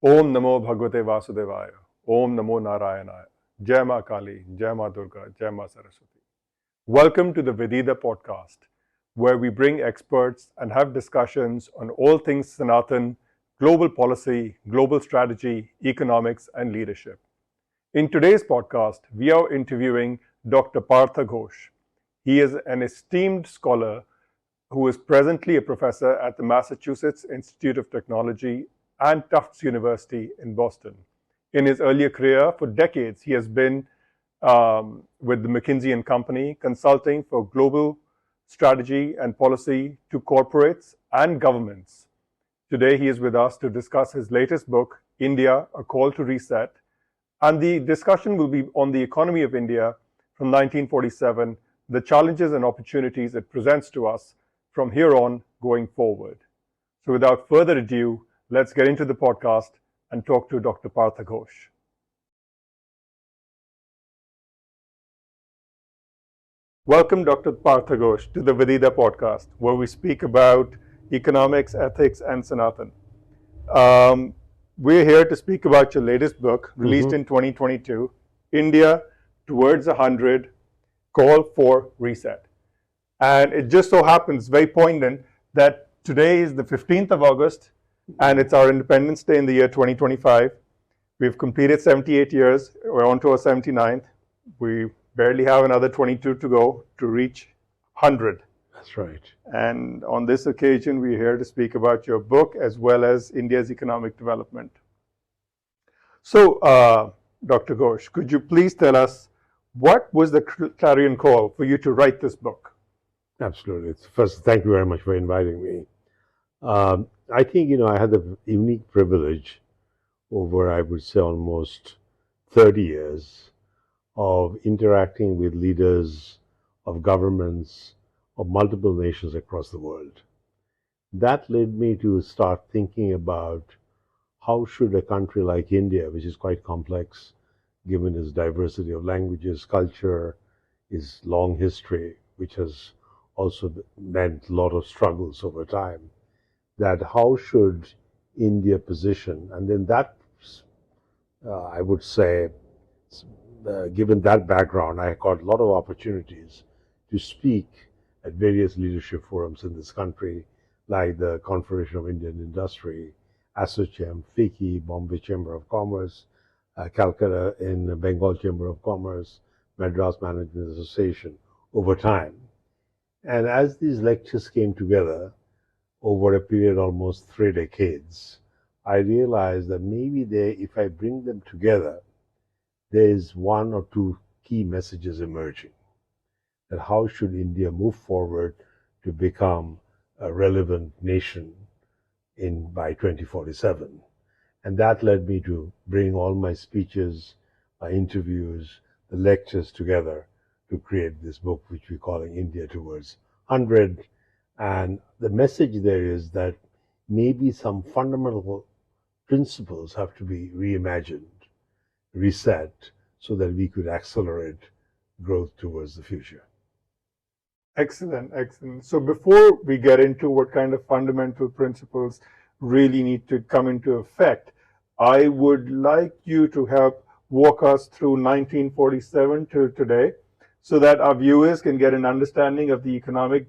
Om Namo Bhagavate Vasudevaya. Om Namo Narayanaya. Jai Ma Kali, Jai Ma Durga, Jai Ma Saraswati. Welcome to the Vedida podcast, where we bring experts and have discussions on all things Sanatan, global policy, global strategy, economics, and leadership. In today's podcast, we are interviewing Dr. Partha Ghosh. He is an esteemed scholar who is presently a professor at the Massachusetts Institute of Technology and Tufts University in Boston. In his earlier career, for decades, he has been with the McKinsey & Company, consulting for global strategy and policy to corporates and governments. Today, he is with us to discuss his latest book, India, A Call to Reset, and the discussion will be on the economy of India from 1947, the challenges and opportunities it presents to us from here on going forward. So without further ado, let's get into the podcast and talk to Dr. Partha Ghosh. Welcome, Dr. Partha Ghosh, to the Vedida podcast, where we speak about economics, ethics, and Sanatan. We're here to speak about your latest book, released in 2022, India Towards 100, Call for Reset. And it just so happens, very poignant, that today is the 15th of August, and it's our Independence Day in the year 2025. We've completed 78 years. We're on to our 79th. We barely have another 22 to go to reach 100. That's right. And on this occasion, we're here to speak about your book as well as India's economic development. So, Dr. Ghosh, could you please tell us what was the clarion call for you to write this book? Absolutely. First, thank you very much for inviting me. I think, I had the unique privilege over, I would say, almost 30 years of interacting with leaders of governments of multiple nations across the world. That led me to start thinking about how should a country like India, which is quite complex, given its diversity of languages, culture, its long history, which has also meant a lot of struggles over time, that how should India position, and then that, I would say, given that background, I got a lot of opportunities to speak at various leadership forums in this country, like the Confederation of Indian Industry, ASSOCHAM, FICCI, Bombay Chamber of Commerce, Calcutta in Bengal Chamber of Commerce, Madras Management Association, over time. And as these lectures came together over a period of almost 3 decades, I realized that maybe if I bring them together, there is one or two key messages emerging. That how should India move forward to become a relevant nation by 2047? And that led me to bring all my speeches, my interviews, the lectures together to create this book, which we're calling India Towards 100. And the message there is that maybe some fundamental principles have to be reimagined, reset, so that we could accelerate growth towards the future. Excellent, excellent. So before we get into what kind of fundamental principles really need to come into effect, I would like you to help walk us through 1947 to today so that our viewers can get an understanding of the economic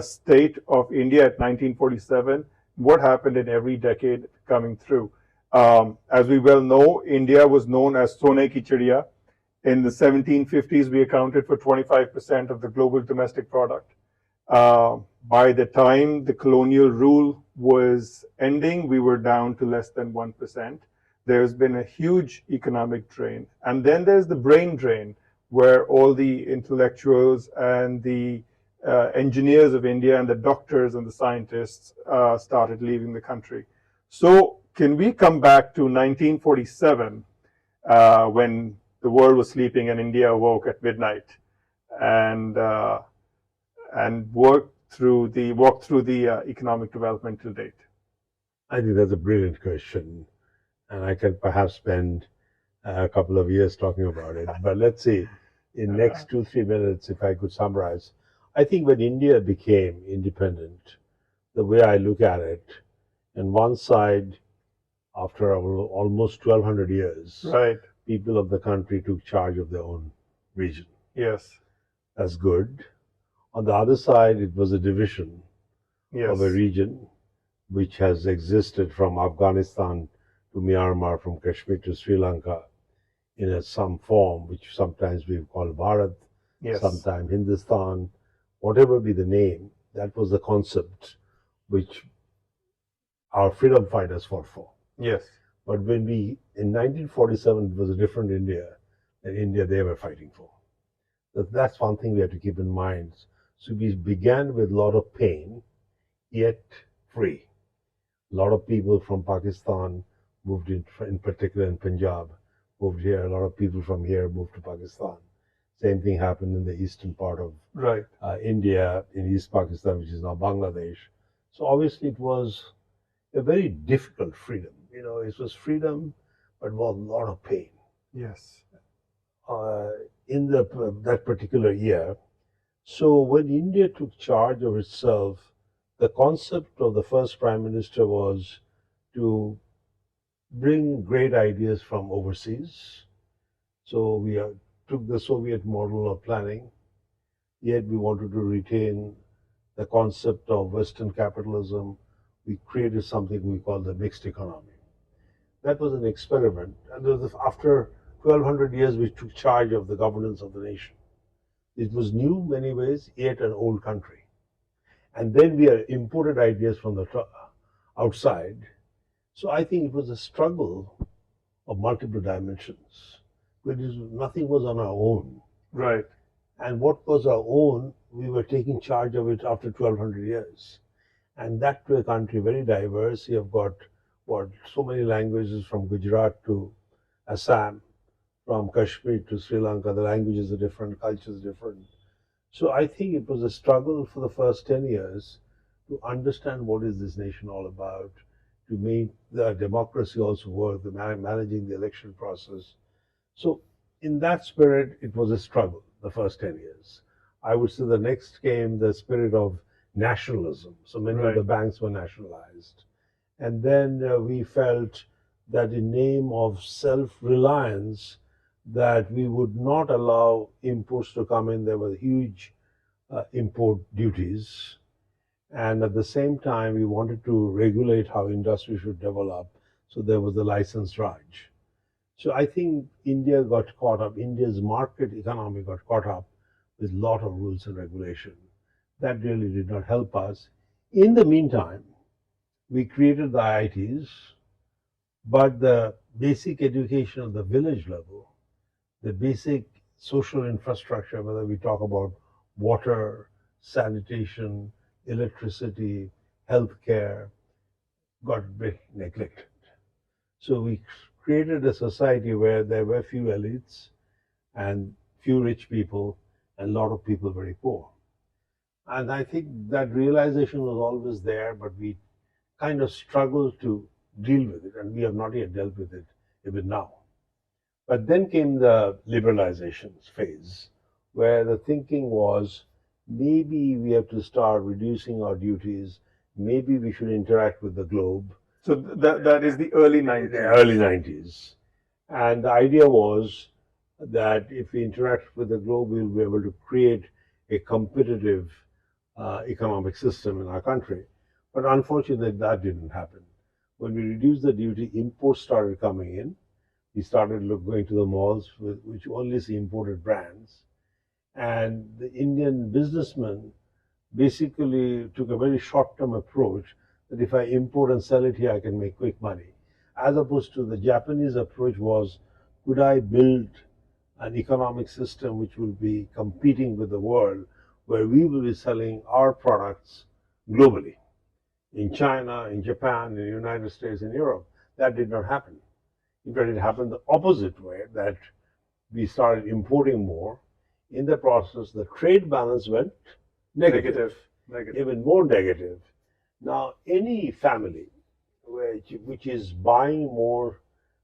state of India at 1947, what happened in every decade coming through. As we well know, India was known as Sone ki Chidiya. In the 1750s, we accounted for 25% of the global domestic product. By the time the colonial rule was ending, we were down to less than 1%. There's been a huge economic drain. And then there's the brain drain, where all the intellectuals and the engineers of India and the doctors and the scientists started leaving the country. So can we come back to 1947 when the world was sleeping and India awoke at midnight, and walk through the economic development to date? I think that's a brilliant question, and I can perhaps spend a couple of years talking about it. But let's see, in the next 2-3 minutes, if I could summarize. I think when India became independent, the way I look at it, on one side, after almost 1200 years, Right. people of the country took charge of their own region. Yes. That's good. On the other side, it was a division of a Yes. region which has existed from Afghanistan to Myanmar, from Kashmir to Sri Lanka, in some form, which sometimes we call Bharat, Yes. sometimes Hindustan, whatever be the name. That was the concept which our freedom fighters fought for. Yes. But when we, in 1947, it was a different India than India they were fighting for. That's one thing we have to keep in mind. So we began with a lot of pain, yet free. A lot of people from Pakistan moved in particular in Punjab, moved here. A lot of people from here moved to Pakistan. Same thing happened in the eastern part of Right. India, in East Pakistan, which is now Bangladesh. So obviously it was a very difficult freedom. You know, it was freedom, but with a lot of pain. Yes. In that particular year. So when India took charge of itself, the concept of the first Prime Minister was to bring great ideas from overseas. So we took the Soviet model of planning, yet we wanted to retain the concept of Western capitalism. We created something we call the mixed economy. That was an experiment, and after 1200 years, we took charge of the governance of the nation. It was new in many ways, yet an old country. And then we imported ideas from the outside. So I think it was a struggle of multiple dimensions. Nothing was on our own. Right. And what was our own, we were taking charge of it after 1200 years. And that to a country very diverse. You have got so many languages from Gujarat to Assam, from Kashmir to Sri Lanka. The languages are different, cultures are different. So I think it was a struggle for the first 10 years to understand what is this nation all about, to make the democracy also work, managing the election process. So in that spirit, it was a struggle, the first 10 years. I would say the next came the spirit of nationalism. So many of the banks were nationalized. And then we felt that in name of self-reliance, that we would not allow imports to come in. There were huge import duties. And at the same time, we wanted to regulate how industry should develop. So there was the license Raj. So I think India got caught up, India's market economy got caught up with a lot of rules and regulation. That really did not help us. In the meantime, we created the IITs, but the basic education at the village level, the basic social infrastructure, whether we talk about water, sanitation, electricity, healthcare, got a bit neglected. So we created a society where there were few elites and few rich people and a lot of people very poor. And I think that realization was always there, but we kind of struggled to deal with it, and we have not yet dealt with it even now. But then came the liberalization phase, where the thinking was maybe we have to start reducing our duties, maybe we should interact with the globe. So that is the early 90s. The early 90s. And the idea was that if we interact with the globe, we'll be able to create a competitive economic system in our country. But unfortunately, that didn't happen. When we reduced the duty, imports started coming in. We started going to the malls, which only see imported brands. And the Indian businessmen basically took a very short-term approach that if I import and sell it here, I can make quick money. As opposed to the Japanese approach was, could I build an economic system which will be competing with the world, where we will be selling our products globally, in China, in Japan, in the United States, in Europe. That did not happen. In fact, it happened the opposite way, that we started importing more. In the process, the trade balance went negative. Even more negative. Now, any family which is buying more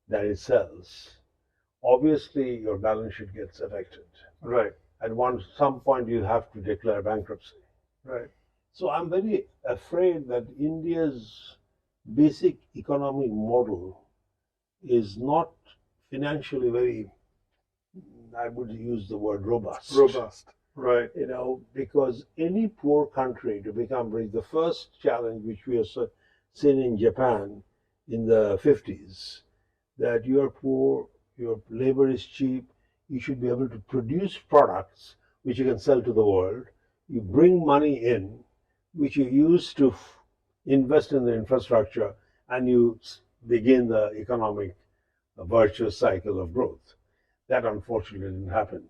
than it sells, obviously your balance sheet gets affected. Right. At some point, you have to declare bankruptcy. Right. So I'm very afraid that India's basic economic model is not financially very, I would use the word robust. Robust, right. Because any poor country to become rich, the first challenge which we have seen in Japan in the 50s, that you are poor, your labor is cheap, you should be able to produce products which you can sell to the world. You bring money in, which you use to invest in the infrastructure, and you begin the economic virtuous cycle of growth. That unfortunately didn't happen.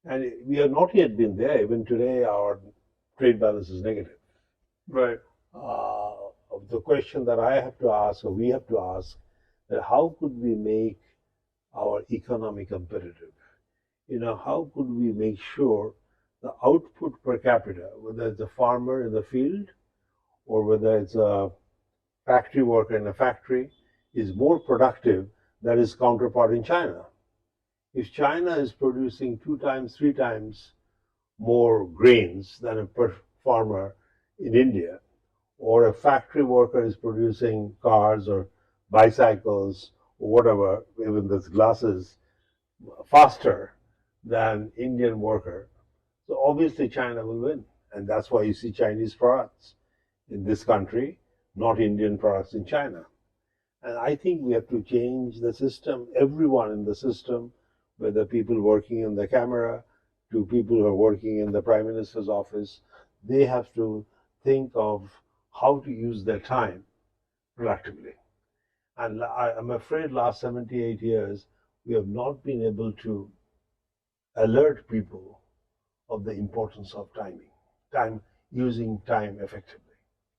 And we have not yet been there. Even today, our trade balance is negative. Right. The question that I have to ask, or we have to ask, that how could we make our economy competitive? How could we make sure the output per capita, whether it's a farmer in the field or whether it's a factory worker in a factory, is more productive than his counterpart in China? If China is producing 2 times, 3 times more grains than a farmer in India, or a factory worker is producing cars or bicycles or whatever, even those glasses, faster than Indian worker, so obviously China will win. And that's why you see Chinese products in this country, not Indian products in China. And I think we have to change the system, everyone in the system, whether people working in the camera to people who are working in the Prime Minister's office, they have to think of how to use their time productively. And I'm afraid last 78 years, we have not been able to alert people of the importance of using time effectively.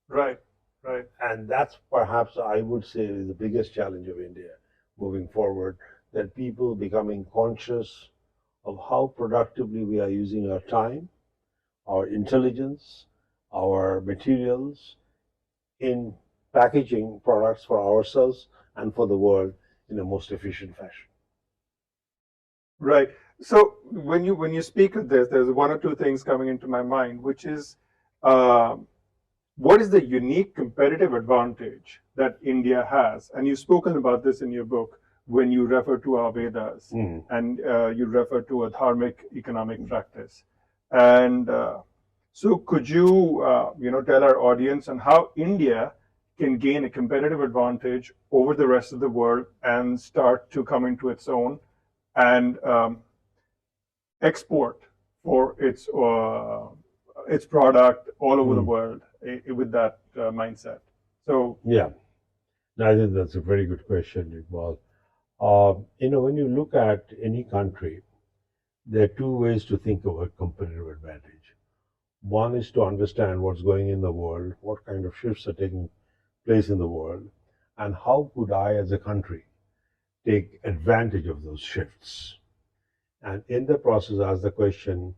Right, right. And that's perhaps, I would say, is the biggest challenge of India moving forward, that people becoming conscious of how productively we are using our time, our intelligence, our materials in packaging products for ourselves and for the world in a most efficient fashion. Right. So when you speak of this, there's 1 or 2 things coming into my mind, which is what is the unique competitive advantage that India has? And you've spoken about this in your book when you refer to our Vedas and you refer to a Dharmic economic practice. And so could you, tell our audience on how India can gain a competitive advantage over the rest of the world and start to come into its own and export for its product all over the world with that mindset? So yeah, I think that's a very good question, Iqbal. When you look at any country, there are 2 ways to think of a competitive advantage. One is to understand what's going in the world, what kind of shifts are taking place in the world, and how could I, as a country, take advantage of those shifts. And in the process, ask the question,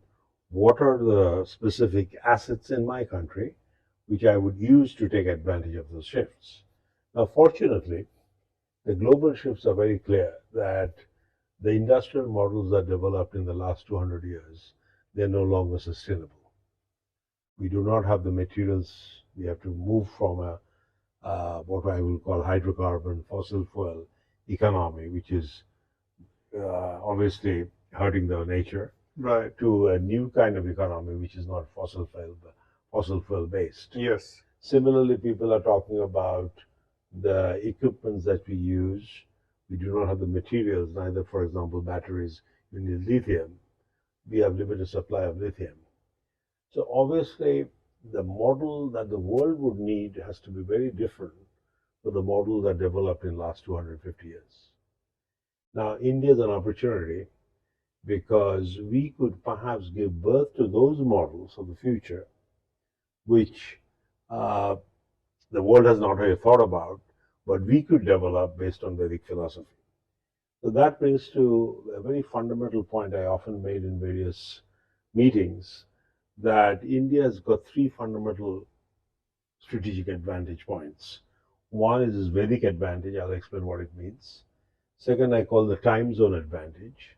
what are the specific assets in my country which I would use to take advantage of those shifts? Now, fortunately, the global shifts are very clear that the industrial models that developed in the last 200 years, they're no longer sustainable. We do not have the materials. We have to move from what I will call hydrocarbon, fossil fuel economy, which is obviously hurting the nature, right, to a new kind of economy, which is not fossil fuel based. Yes. Similarly, people are talking about the equipments that we use. We do not have the materials, neither, for example, batteries. You need lithium. We have limited supply of lithium. So obviously, the model that the world would need has to be very different from the model that developed in the last 250 years. Now, India is an opportunity because we could perhaps give birth to those models of the future, which the world has not really thought about, but we could develop based on Vedic philosophy. So that brings to a very fundamental point I often made in various meetings, that India has got 3 fundamental strategic advantage points. One is this Vedic advantage. I'll explain what it means. Second, I call the time zone advantage.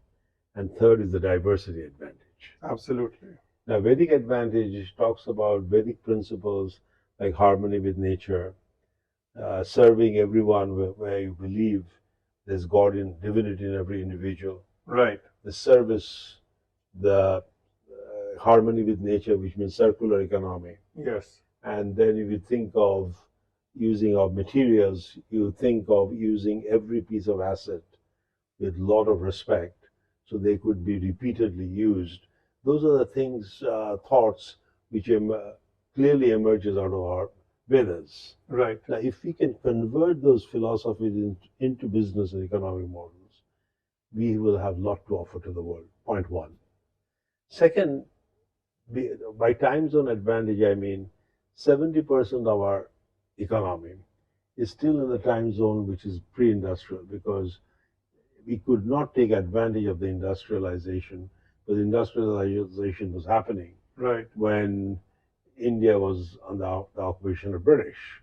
And third is the diversity advantage. Absolutely. Now, Vedic advantage talks about Vedic principles like harmony with nature, serving everyone where you believe there's God in divinity in every individual. Right. The service, the harmony with nature, which means circular economy. Yes. And then if you think of using of materials, you think of using every piece of asset with a lot of respect so they could be repeatedly used. Those are the things, thoughts, which clearly emerges out of our Vedas. Right. Now, if we can convert those philosophies into business and economic models, we will have a lot to offer to the world. Point one. Second, by time zone advantage, I mean 70% of our economy is still in the time zone which is pre-industrial, because we could not take advantage of the industrialization, because industrialization was happening Right. when India was under the occupation of British.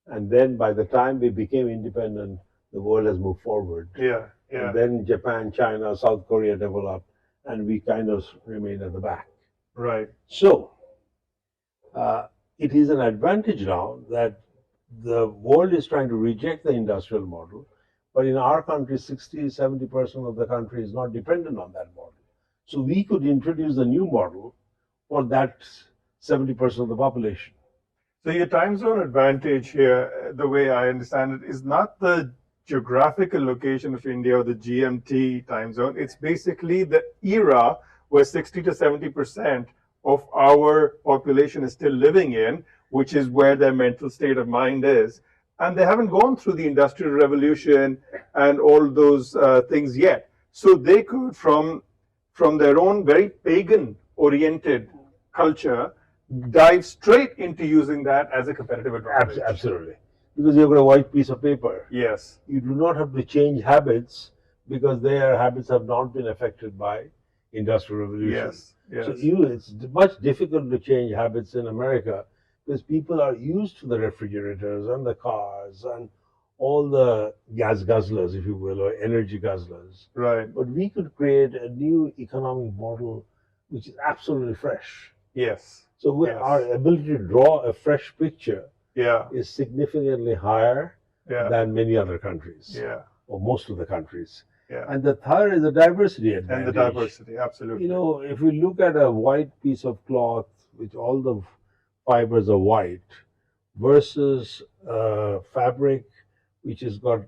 And then by the time we became independent, the world has moved forward. Yeah. Yeah. And then Japan, China, South Korea developed, and we kind of remained at the back. Right. So, it is an advantage now that the world is trying to reject the industrial model, but in our country, 60–70% of the country is not dependent on that model. So we could introduce a new model for that 70% of the population. So your time zone advantage here, the way I understand it, is not the geographical location of India or the GMT time zone. It's basically the era where 60 to 70% of our population is still living in, which is where their mental state of mind is. And they haven't gone through the Industrial Revolution and all those things yet. So they could, from their own very pagan-oriented culture, dive straight into using that as a competitive advantage. Absolutely. Because you've got a white piece of paper. Yes. You do not have to change habits because their habits have not been affected by Industrial Revolution. Yes. Yes. So it's much difficult to change habits in America because people are used to the refrigerators and the cars and all the gas guzzlers, if you will, or energy guzzlers. Right. But we could create a new economic model which is absolutely fresh. Yes. So Yes. our ability to draw a fresh picture Yeah. is significantly higher Yeah. than many other countries, Yeah. or most of the countries. Yeah. And the third is the diversity advantage. And the diversity, absolutely. You know, if we look at a white piece of cloth, which all the fibers are white, versus fabric, which has got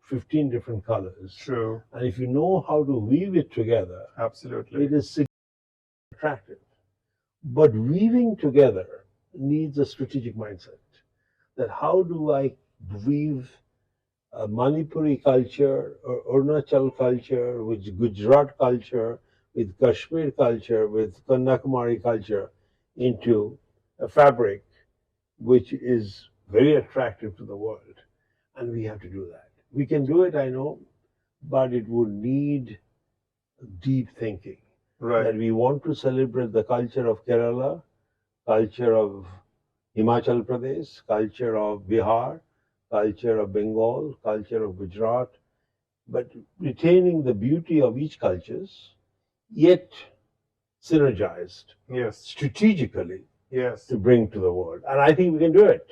15 different colors. True. And if you know how to weave it together, Absolutely. it is significantly attractive. But weaving together needs a strategic mindset. That how do I weave a Manipuri culture or Arunachal culture, with Gujarat culture, with Kashmir culture, with Kanyakumari culture into a fabric which is very attractive to the world. And we have to do that. We can do it, I know, but it would need deep thinking. Right. That we want to celebrate the culture of Kerala, culture of Himachal Pradesh, culture of Bihar, culture of Bengal, culture of Gujarat, but retaining the beauty of each cultures, yet synergized Yes. strategically Yes. to bring to the world. And I think we can do it,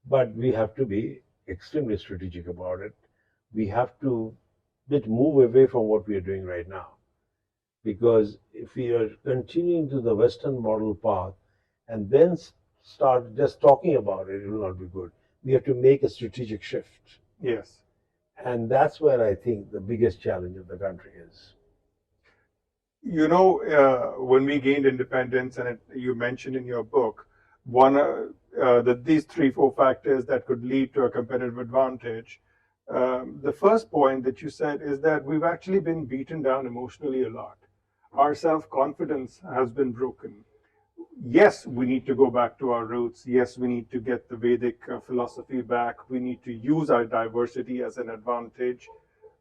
but we have to be extremely strategic about it. We have to move away from what we are doing right now. Because if we are continuing to the Western model path and then start just talking about it, it will not be good. We have to make a strategic shift. Yes. And that's where I think the biggest challenge of the country is. You know, when we gained independence, and you mentioned in your book, one that these 3-4 factors that could lead to a competitive advantage. The first point that you said is that we've actually been beaten down emotionally a lot. Our self-confidence has been broken. Yes, we need to go back to our roots. Yes, we need to get the Vedic philosophy back. We need to use our diversity as an advantage.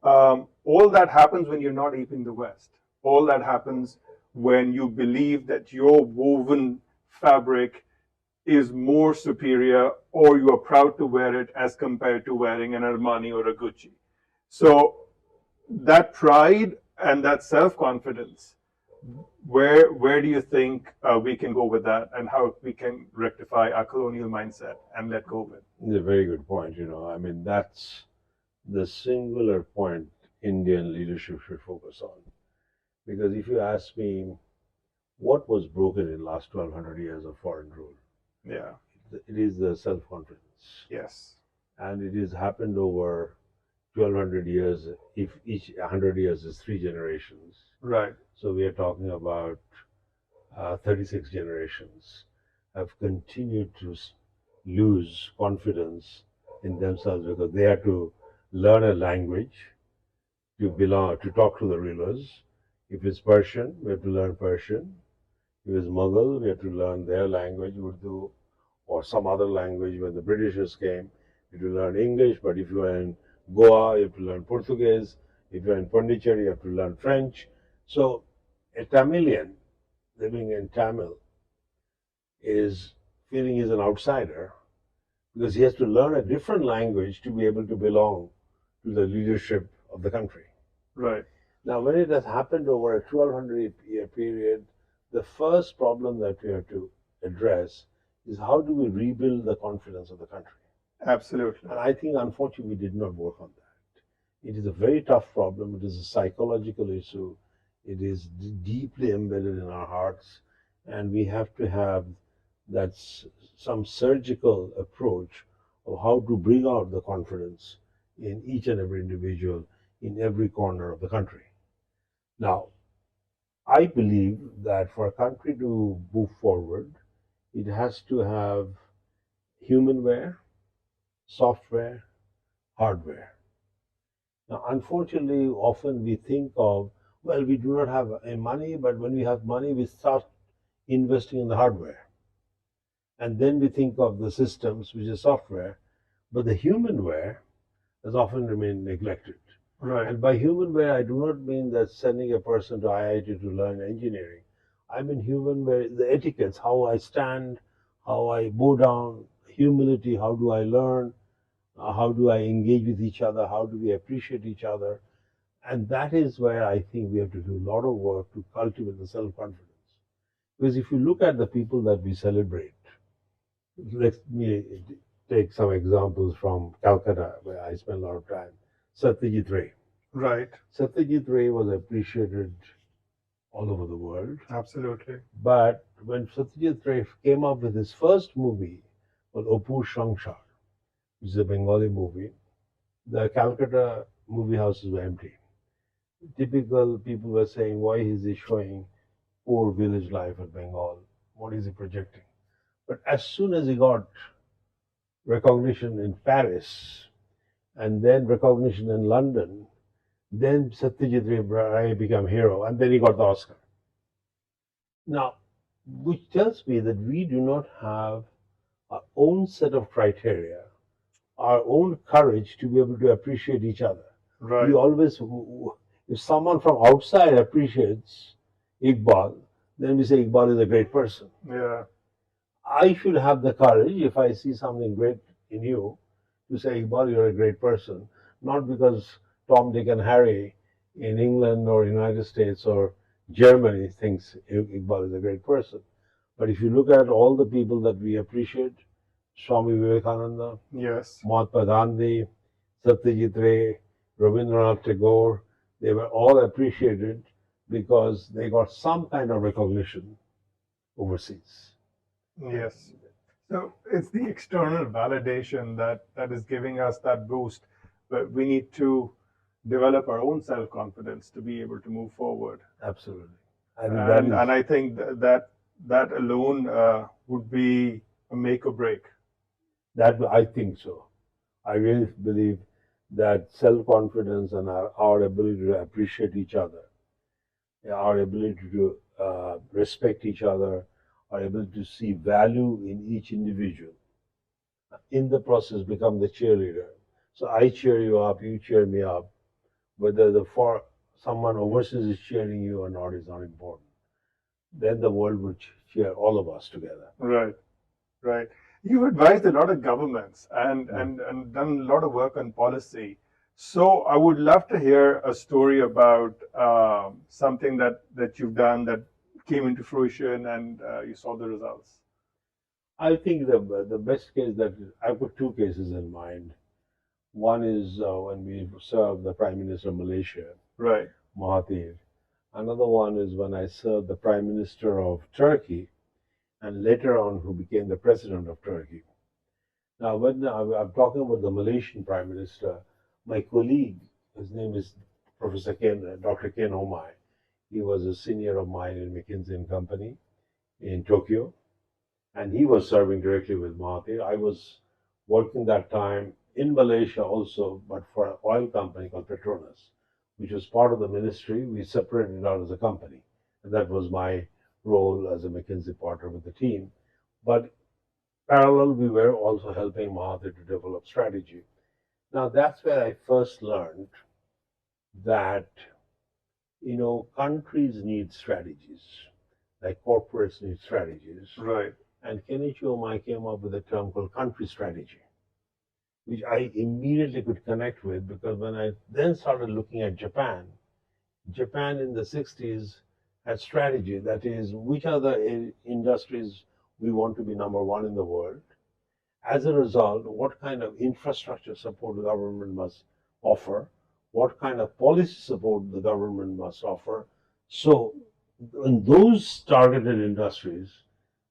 All that happens when you're not aping the West. All that happens when you believe that your woven fabric is more superior, or you are proud to wear it as compared to wearing an Armani or a Gucci. So that pride and that self-confidence where do you think we can go with that, and how we can rectify our colonial mindset and let go of it? It's a very good point. I mean, that's the singular point Indian leadership should focus on. Because if you ask me, what was broken in the last 1200 years of foreign rule? Yeah. It is the self-confidence. Yes. And it has happened over 1200 years, if each 100 years is 3 generations. Right. So we are talking about 36 generations have continued to lose confidence in themselves because they had to learn a language to talk to the rulers. If it's Persian, we have to learn Persian. If it's Mughal, we have to learn their language, Urdu, or some other language. When the Britishers came, you have to learn English. But if you are in Goa, you have to learn Portuguese. If you're in Pondicherry, you have to learn French. So a Tamilian living in Tamil is feeling he's an outsider because he has to learn a different language to be able to belong to the leadership of the country. Right. Now, when it has happened over a 1200-year period, the first problem that we have to address is how do we rebuild the confidence of the country? Absolutely. And I think, unfortunately, we did not work on that. It is a very tough problem. It is a psychological issue. It is deeply embedded in our hearts. And we have to have that some surgical approach of how to bring out the confidence in each and every individual in every corner of the country. Now, I believe that for a country to move forward, it has to have humanware, software, hardware. Now, unfortunately, often we think of, well, we do not have any money, but when we have money, we start investing in the hardware. And then we think of the systems, which is software, but the humanware has often remained neglected. Right. And by humanware, I do not mean that sending a person to IIT to learn engineering. I mean humanware, the etiquettes, how I stand, how I bow down, humility, how do I learn, how do I engage with each other, how do we appreciate each other. And that is where I think we have to do a lot of work to cultivate the self-confidence. Because if you look at the people that we celebrate, let me take some examples from Calcutta, where I spent a lot of time. Satyajit Ray. Right. Satyajit Ray was appreciated all over the world. Absolutely. But when Satyajit Ray came up with his first movie called Opur Shangshar, which is a Bengali movie, the Calcutta movie houses were empty. Typical people were saying, why is he showing poor village life in Bengal? What is he projecting? But as soon as he got recognition in Paris, and then recognition in London, then Satyajit Ray became hero, and then he got the Oscar. Now, which tells me that we do not have our own set of criteria, our own courage to be able to appreciate each other. Right. We always, if someone from outside appreciates Iqbal, then we say Iqbal is a great person. Yeah. I should have the courage, if I see something great in you, to say, Iqbal, you're a great person. Not because Tom, Dick, and Harry in England or United States or Germany thinks Iqbal is a great person. But if you look at all the people that we appreciate, Swami Vivekananda, Yes. Mahatma Gandhi, Satyajit Ray, Rabindranath Tagore, they were all appreciated because they got some kind of recognition overseas. Yes. So it's the external validation that is giving us that boost, but we need to develop our own self-confidence to be able to move forward. Absolutely. And I think that alone would be a make or break. That I think so. I really believe that self-confidence and our ability to appreciate each other, our ability to respect each other, our ability to see value in each individual, in the process become the cheerleader. So I cheer you up, you cheer me up. Whether someone overseas is cheering you or not is not important. Then the world will cheer all of us together. Right, right. You've advised a lot of governments and done a lot of work on policy. So I would love to hear a story about something that you've done that came into fruition and you saw the results. I think the best case that I put two cases in mind. One is when we served the Prime Minister of Malaysia, Right. Mahathir. Another one is when I served the Prime Minister of Turkey, and later on who became the President of Turkey. Now, when I'm talking about the Malaysian Prime Minister, my colleague, his name is Professor Ken, Dr. Ken Omai. He was a senior of mine in McKinsey and Company in Tokyo, and he was serving directly with Mahathir. I was working that time in Malaysia also, but for an oil company called Petronas, which was part of the ministry. We separated it out as a company, and that was my role as a McKinsey partner with the team. But parallel, we were also helping Mahathir to develop strategy. Now, that's where I first learned that, countries need strategies, like corporates need strategies. Right. And Kenichi Omai came up with a term called country strategy, which I immediately could connect with because when I then started looking at Japan, Japan in the 60s had strategy. That is, which are the industries we want to be number one in the world. As a result, what kind of infrastructure support the government must offer, what kind of policy support the government must offer. So, in those targeted industries,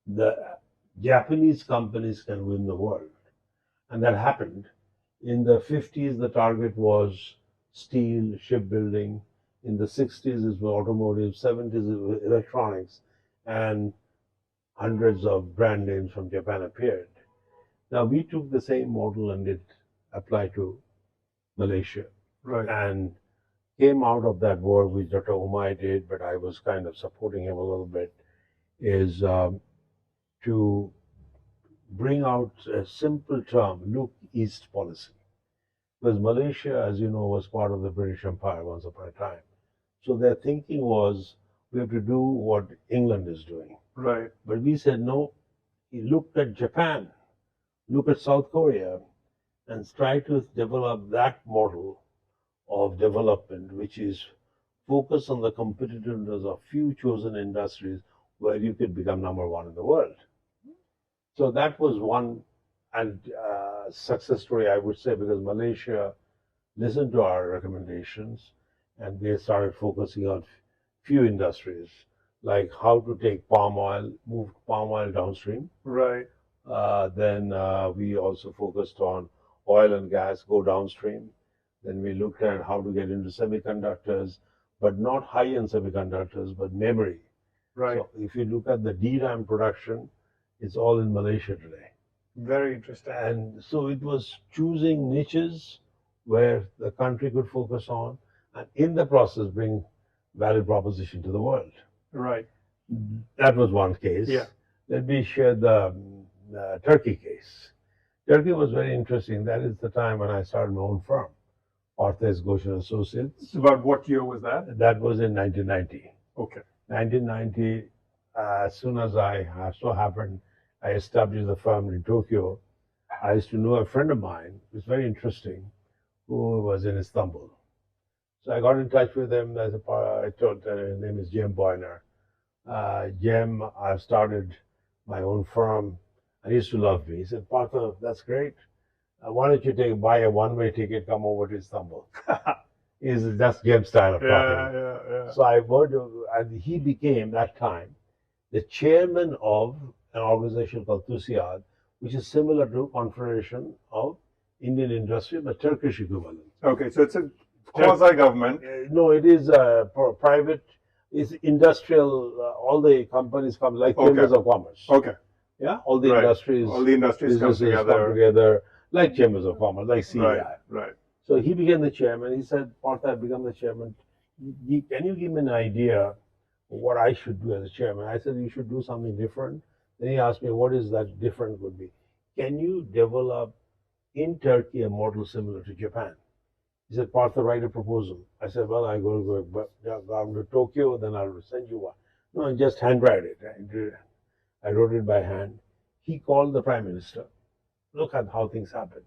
the Japanese companies can win the world. And that happened. In the 50s, the target was steel, shipbuilding. In the 60s, it was automotive. 70s, it was electronics. And hundreds of brand names from Japan appeared. Now, we took the same model and it applied to Malaysia. Right. And came out of that work, which Dr. Omai did, but I was kind of supporting him a little bit, is to bring out a simple term, look east policy. Because Malaysia, as you know, was part of the British Empire once upon a time. So their thinking was, we have to do what England is doing. Right. But we said, no, look at Japan, look at South Korea, and try to develop that model of development, which is focus on the competitiveness of few chosen industries where you could become number one in the world. So that was one and success story, I would say, because Malaysia listened to our recommendations and they started focusing on few industries, like how to take palm oil, move palm oil downstream. Right. Then we also focused on oil and gas, go downstream. Then we looked at how to get into semiconductors, but not high-end semiconductors, but memory. Right. So if you look at the DRAM production, it's all in Malaysia today. Very interesting. And so it was choosing niches where the country could focus on, and in the process bring value proposition to the world. Right. That was one case. Yeah. Let me share the Turkey case. Turkey was very interesting. That is the time when I started my own firm, Partha Ghosh and Associates. About what year was that? That was in 1990. Okay. 1990, as soon as I so happened, I established the firm in Tokyo. I used to know a friend of mine, it was very interesting, who was in Istanbul. So I got in touch with him. I told his name is Jem Boyner. Jem, I've started my own firm. And he used to love me. He said, Partha, that's great. Why don't you buy a one-way ticket, come over to Istanbul? That's Jem's style of talking. Yeah. So I worked, and he became, that time, the chairman of an organization called TUSIAD, which is similar to Confederation of Indian Industry, but Turkish equivalent. Okay, so it's a quasi-government. No, it is private, it's industrial, all the companies come, like chambers of commerce. Okay. Yeah, all the industries come together, like chambers of commerce, like CEI. Right. So he became the chairman. He said, Partha, I've become the chairman. Can you give me an idea of what I should do as a chairman? I said, you should do something different. Then he asked me, what is that different would be? Can you develop in Turkey a model similar to Japan? He said, Partha, write a proposal. I said, well, I'm going to go to Tokyo, then I'll send you one. No, just handwrite it. I wrote it by hand. He called the Prime Minister. Look at how things happen.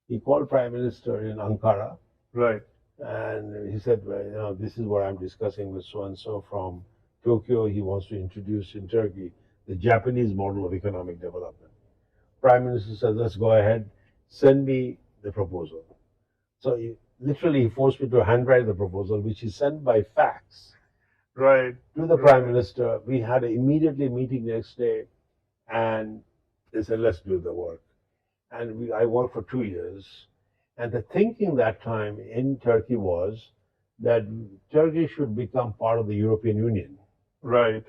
He called Prime Minister in Ankara. Right. And he said, well, this is what I'm discussing with so and so from Tokyo. He wants to introduce in Turkey the Japanese model of economic development. Prime Minister said, let's go ahead, send me the proposal. So literally, he forced me to handwrite the proposal, which he sent by fax. Right. To the Prime Minister. We had an immediately meeting next day, and they said, let's do the work. And I worked for 2 years. And the thinking that time in Turkey was that Turkey should become part of the European Union. Right.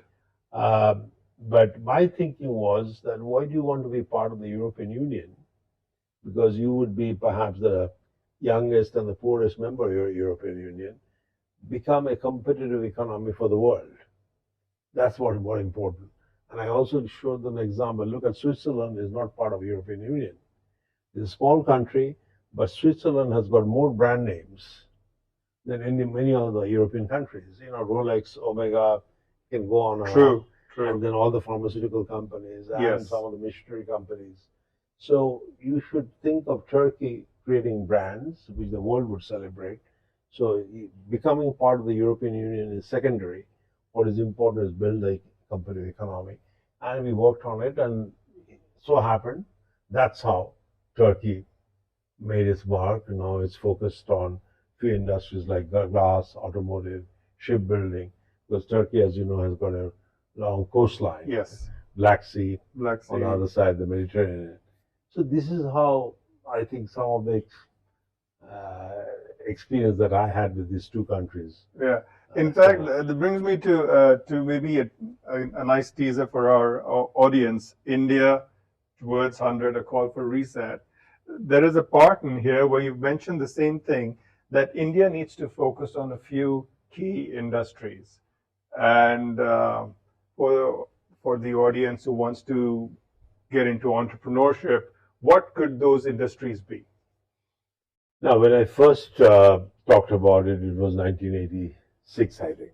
But my thinking was that why do you want to be part of the European Union? Because you would be perhaps the youngest and the poorest member of your European Union, become a competitive economy for the world. That's what more important. And I also showed them an example. Look at Switzerland is not part of the European Union. It's a small country, but Switzerland has got more brand names than many other European countries. Rolex, Omega, can go on and True. on. And then all the pharmaceutical companies and Yes. some of the machinery companies. So you should think of Turkey creating brands which the world would celebrate. So becoming part of the European Union is secondary. What is important is build a competitive economy. And we worked on it, and it so happened that's how Turkey made its mark. Now it's focused on few industries like glass, automotive, shipbuilding, because Turkey, as you know, has got a long coastline. Yes. Black Sea, Black Sea. on the other side, the Mediterranean. So this is how I think some of the experience that I had with these two countries. Yeah. In fact, that brings me to maybe a nice teaser for our audience. India towards 100, a call for reset. There is a part in here where you've mentioned the same thing, that India needs to focus on a few key industries. And for the audience who wants to get into entrepreneurship, what could those industries be? Now, when I first talked about it, it was 1986, I think,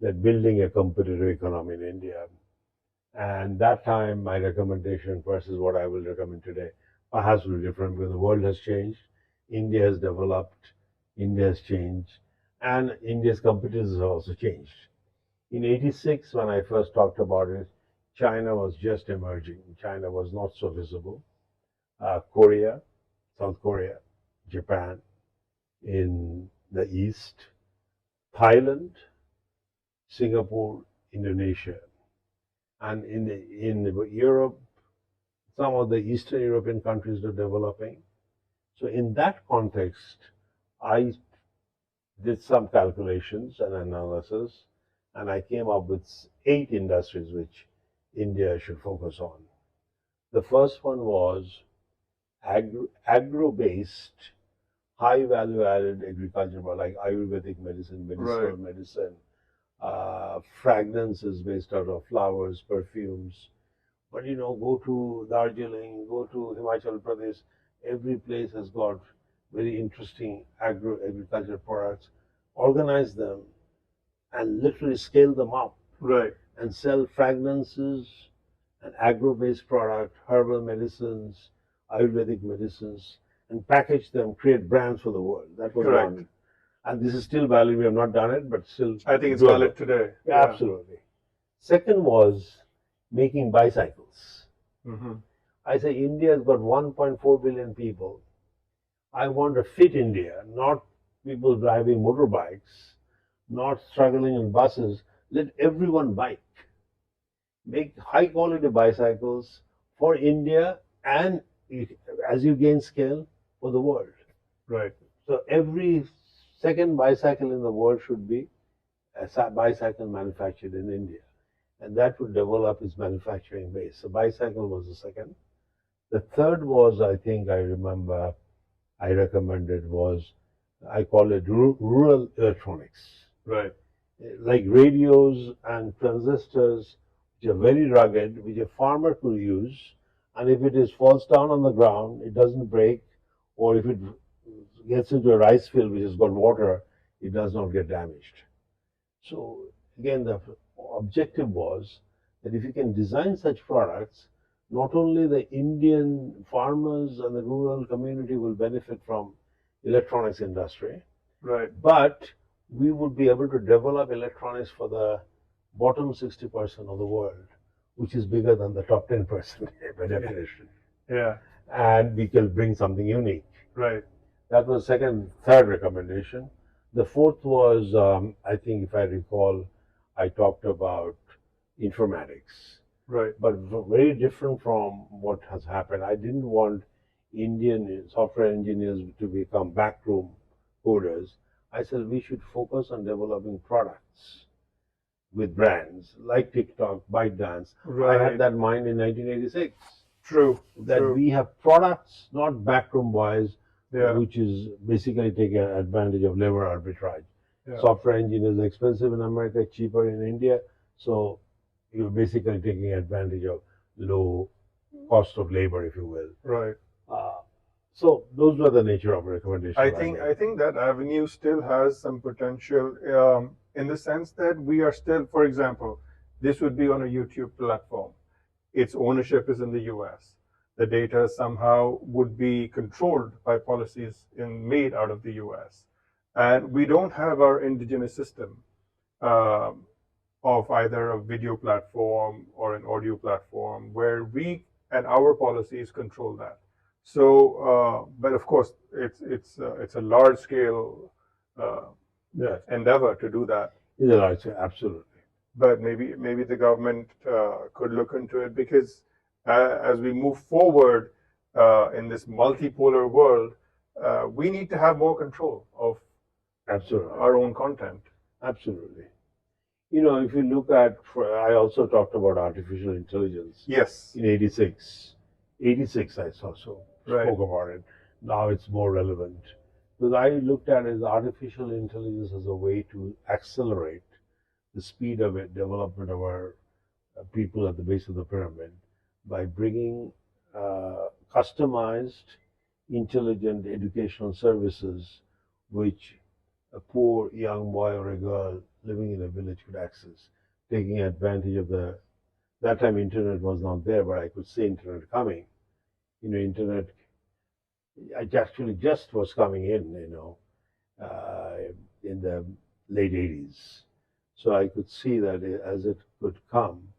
that building a competitive economy in India. And that time, my recommendation versus what I will recommend today perhaps will be different, because the world has changed, India has developed, India has changed, and India's competitors have also changed. In 86, when I first talked about it, China was just emerging. China was not so visible. Korea, South Korea, Japan in the east, Thailand, Singapore, Indonesia, and in Europe, some of the Eastern European countries are developing. So in that context, I did some calculations and analysis, and I came up with 8 industries which India should focus on. The first one was agro-based, high value-added agriculture, like Ayurvedic medicine, medicinal medicine, fragrances based out of flowers, perfumes. But go to Darjeeling, go to Himachal Pradesh, every place has got very interesting agricultural products. Organize them and literally scale them up. Right. And sell fragrances and agro-based product, herbal medicines, Ayurvedic medicines, and package them, create brands for the world. That was one. And this is still valid. We have not done it, but still. I think it's valid today. Yeah, absolutely. Second was making bicycles. Mm-hmm. I say India has got 1.4 billion people. I want a fit India, not people driving motorbikes, not struggling in buses. Let everyone bike. Make high quality bicycles for India, and as you gain scale, for the world. Right. So every second bicycle in the world should be a bicycle manufactured in India. And that would develop its manufacturing base. So bicycle was the second. The third was, I think I remember, I recommended was, I call it rural electronics. Right. Like radios and transistors, which are very rugged, which a farmer could use, and if it falls down on the ground, it doesn't break, or if it gets into a rice field which has got water, it does not get damaged. So again, the objective was that if you can design such products, not only the Indian farmers and the rural community will benefit from electronics industry, Right. but we would be able to develop electronics for the bottom 60% of the world, which is bigger than the top 10% by definition. Yeah. And we can bring something unique. Right. That was third recommendation. The fourth was, I think if I recall, I talked about informatics. Right. But very different from what has happened. I didn't want Indian software engineers to become backroom coders. I said we should focus on developing products with brands like TikTok, ByteDance. Right. I had that mind in 1986. True. That True. we have products, not backroom boys, Yeah. which is basically taking advantage of labor arbitrage. Yeah. Software engineers are expensive in America, cheaper in India. So you're basically taking advantage of low cost of labor, if you will. Right. So those were the nature of recommendations. I think that avenue still has some potential in the sense that we are still, for example, this would be on a YouTube platform. Its ownership is in the US. The data somehow would be controlled by policies made out of the US. And we don't have our indigenous system of either a video platform or an audio platform where we and our policies control that. So, but of course, it's a large scale endeavor to do that. Yeah, absolutely. But maybe the government could look into it, because as we move forward in this multipolar world, we need to have more control of absolutely our own content. Absolutely. You know, if you look at, I also talked about artificial intelligence. Yes. In 86. 86 I saw, so Right. spoke about it. Now it's more relevant. Because I looked at it as artificial intelligence as a way to accelerate the speed of it, development of our people at the base of the pyramid by bringing customized, intelligent educational services which a poor young boy or a girl living in a village could access, taking advantage of that time internet was not there, but I could see internet coming. You know, internet, I actually just was coming in, in the late 80s. So I could see that as it could come,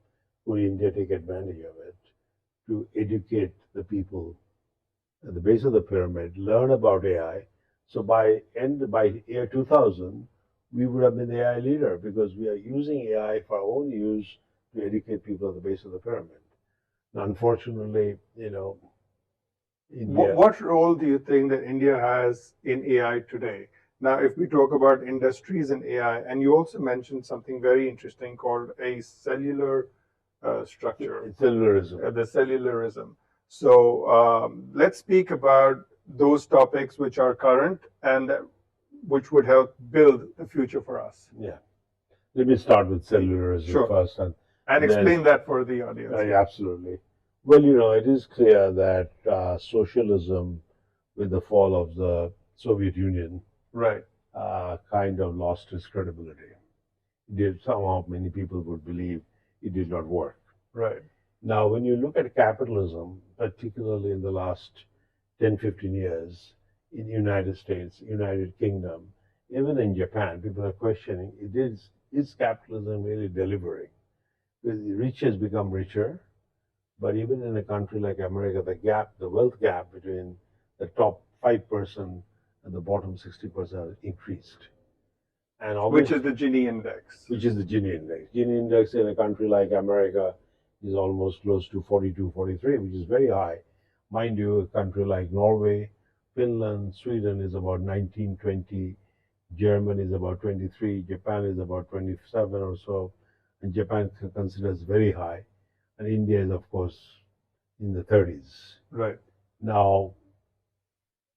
would India take advantage of it to educate the people at the base of the pyramid, learn about AI. So by year 2000, we would have been the AI leader, because we are using AI for our own use to educate people at the base of the pyramid. Now, unfortunately, India. What role do you think that India has in AI today? Now, if we talk about industries in AI, and you also mentioned something very interesting called a cellular structure. Cellularism. The cellularism. So let's speak about those topics which are current and which would help build the future for us. Yeah. Let me start with cellularism first. And explain that for the audience. Absolutely. Well, it is clear that socialism, with the fall of the Soviet Union, right, kind of lost its credibility. Somehow many people would believe it did not work. Right. Now, when you look at capitalism, particularly in the last 10, 15 years, in the United States, United Kingdom, even in Japan, people are questioning, is capitalism really delivering? Because the rich has become richer, but even in a country like America, the wealth gap between the top 5% and the bottom 60% increased. And which is the Gini index. Which is the Gini index. Gini index in a country like America is almost close to 42, 43, which is very high. Mind you, a country like Norway, Finland, Sweden is about 19, 20. Germany is about 23. Japan is about 27 or so. And Japan considers very high. And India is, of course, in the 30s. Right. Now,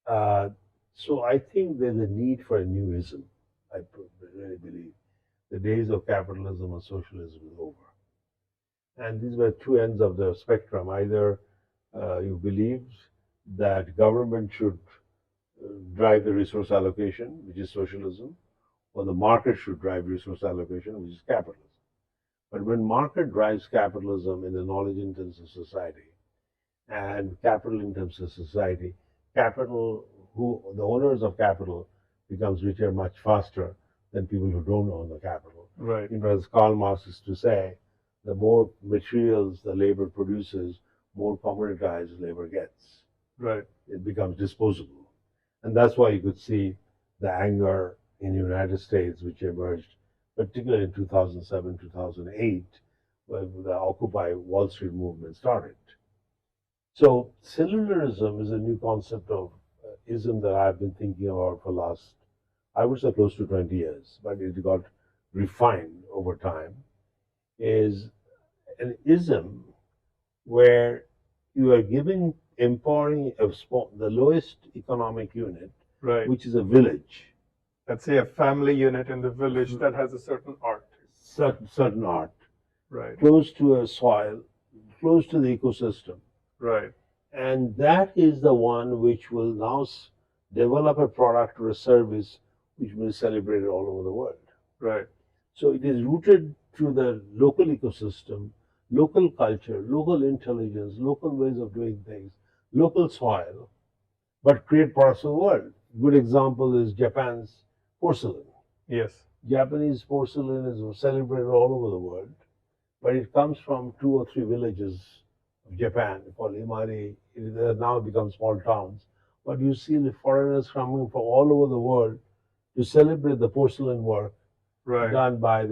so I think there's a need for a new ism. I really believe the days of capitalism or socialism is over. And these were two ends of the spectrum. Either you believed that government should drive the resource allocation, which is socialism, or the market should drive resource allocation, which is capitalism. But when market drives capitalism in a knowledge-intensive society and capital-intensive society, capital who the owners of capital becomes richer much faster than people who don't own the capital. Right. As Karl Marx used to say, the more materials the labor produces, more commoditized labor gets. Right. It becomes disposable. And that's why you could see the anger in the United States, which emerged particularly in 2007, 2008, when the Occupy Wall Street movement started. So cellularism is a new concept of ism that I've been thinking about for last, I would say, close to 20 years, but it got refined over time. Is an ism where you are giving, empowering the lowest economic unit, Right. which is a village. Let's say a family unit in the village that has a certain art. Certain art, Right. close to a soil, close to the ecosystem. Right. And that is the one which will now develop a product or a service which will be celebrated all over the world. Right. So it is rooted to the local ecosystem, local culture, local intelligence, local ways of doing things, local soil, but create products for the world. Good example is Japan's porcelain. Yes. Japanese porcelain is celebrated all over the world, but it comes from 2 or 3 villages of Japan called Imari. It has now become small towns. But you see the foreigners coming from all over the world to celebrate the porcelain work Right. done by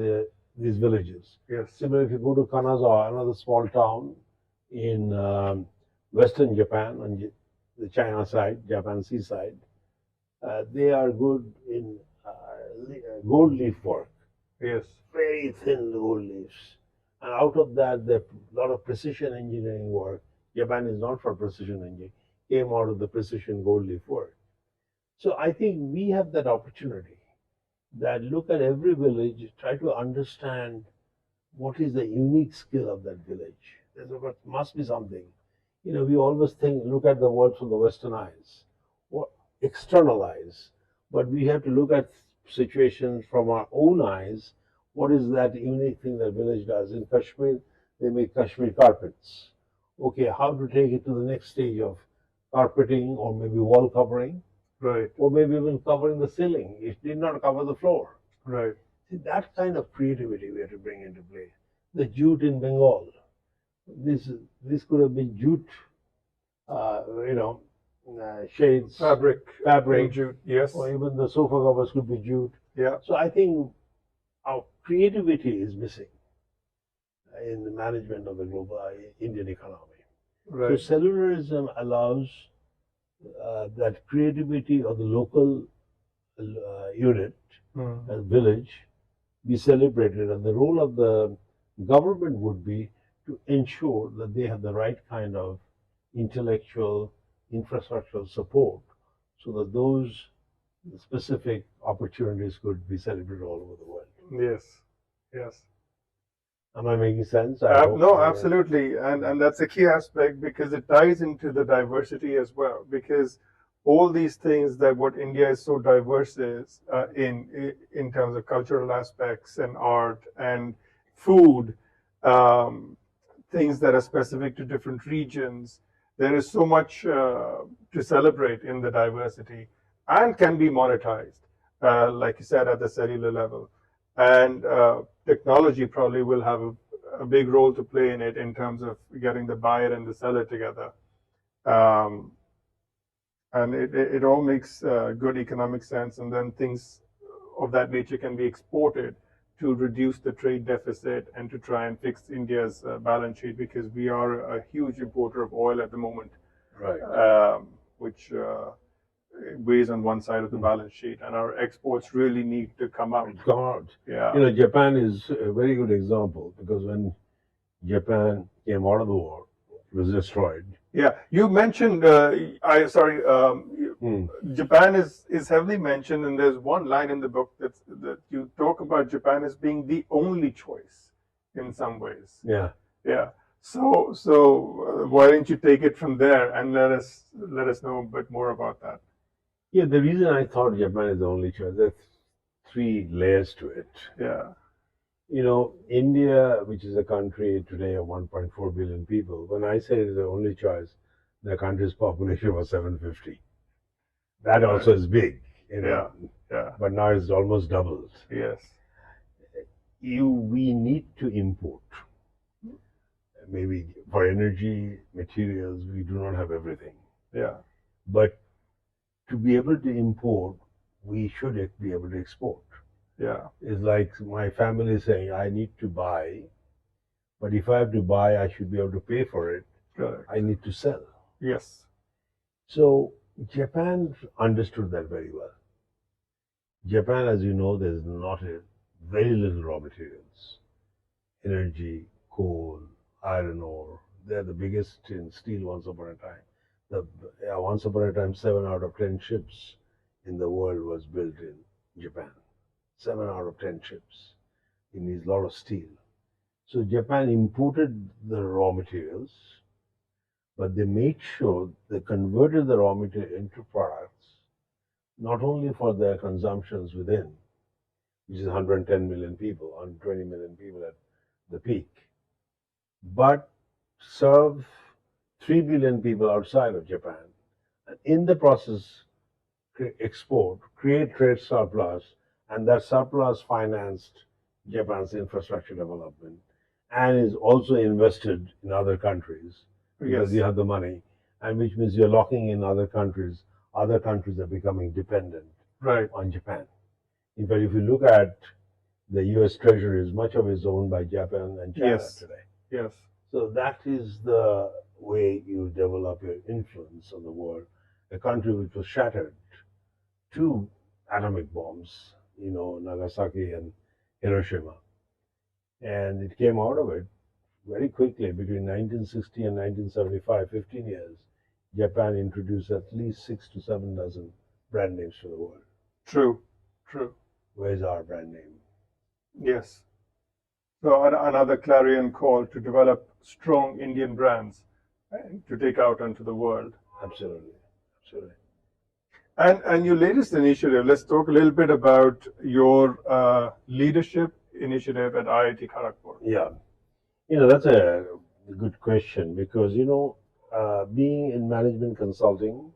these villages. Yes. Similarly, if you go to Kanazawa, another small town in western Japan, on the China side, Japan seaside, they are good in gold leaf work. Yes. Very thin gold leaves. And out of that, a lot of precision engineering work. Japan is not for precision engineering, came out of the precision gold leaf work. So I think we have that opportunity that look at every village, try to understand what is the unique skill of that village. There must be something. We always look at the world from the Western eyes, or external eyes, but we have to look at situations from our own eyes. What is that unique thing that village does? In Kashmir, they make Kashmir carpets. Okay, how to take it to the next stage of carpeting or maybe wall covering? Right. Or maybe even covering the ceiling. It did not cover the floor. Right. See, that kind of creativity we have to bring into play. The jute in Bengal. This could have been jute, shades, Fabric. Jute. Yes. or even the sofa covers could be jute. Yeah. So I think our creativity is missing in the management of the global Indian economy. Right. So cellularism allows that creativity of the local unit, village, be celebrated, and the role of the government would be to ensure that they have the right kind of intellectual, infrastructural support so that those specific opportunities could be celebrated all over the world. Yes. Yes. Am I making sense? No, absolutely. And that's a key aspect because it ties into the diversity as well. Because all these things that what India is so diverse is in terms of cultural aspects and art and food, things that are specific to different regions, there is so much to celebrate in the diversity and can be monetized, like you said, at the cellular level. And technology probably will have a big role to play in it in terms of getting the buyer and the seller together. And it all makes good economic sense. And then things of that nature can be exported to reduce the trade deficit and to try and fix India's balance sheet, because we are a huge importer of oil at the moment, Right. Which weighs on one side of the balance sheet, and our exports really need to come out. Come out. Yeah. Japan is a very good example because when Japan came out of the war, it was destroyed. Yeah, you mentioned. Japan is heavily mentioned, and there's one line in the book that you talk about Japan as being the only choice in some ways. Yeah. Yeah. So why don't you take it from there and let us know a bit more about that? Yeah, the reason I thought Japan is the only choice, there's 3 layers to it. Yeah. India, which is a country today of 1.4 billion people, when I say it's the only choice, the country's population was 750. That Right. also is big, Yeah. Yeah. but now it's almost doubled. Yes. We need to import. Maybe for energy, materials, we do not have everything. Yeah. But to be able to import, we should be able to export. Yeah. It's like my family saying, I need to buy, but if I have to buy, I should be able to pay for it. Correct. I need to sell. Yes. So Japan understood that very well. Japan, as you know, there's not very little raw materials. Energy, coal, iron ore, they're the biggest in steel once upon a time. Once upon a time, 7 out of 10 ships in the world was built in Japan. 7 out of 10 ships. It needs a lot of steel. So Japan imported the raw materials, but they made sure they converted the raw material into products, not only for their consumptions within, which is 110 million people, 120 million people at the peak, but serve 3 billion people outside of Japan. And in the process, export, create trade surplus, and that surplus financed Japan's infrastructure development and is also invested in other countries because Yes. you have the money, and which means you're locking in other countries. Other countries are becoming dependent Right. on Japan. In fact, if you look at the US Treasury, much of it is owned by Japan and China Yes. today. Yes. So that is the way you develop your influence on the world. A country which was shattered, 2 atomic bombs, Nagasaki and Hiroshima. And it came out of it very quickly between 1960 and 1975, 15 years. Japan introduced at least 6 to 7 dozen brand names to the world. True. True. Where's our brand name? Yes. So another clarion call to develop strong Indian brands to take out into the world. Absolutely. Absolutely. And your latest initiative, let's talk a little bit about your leadership initiative at IIT Kharagpur. Yeah. That's a good question because, being in management consulting,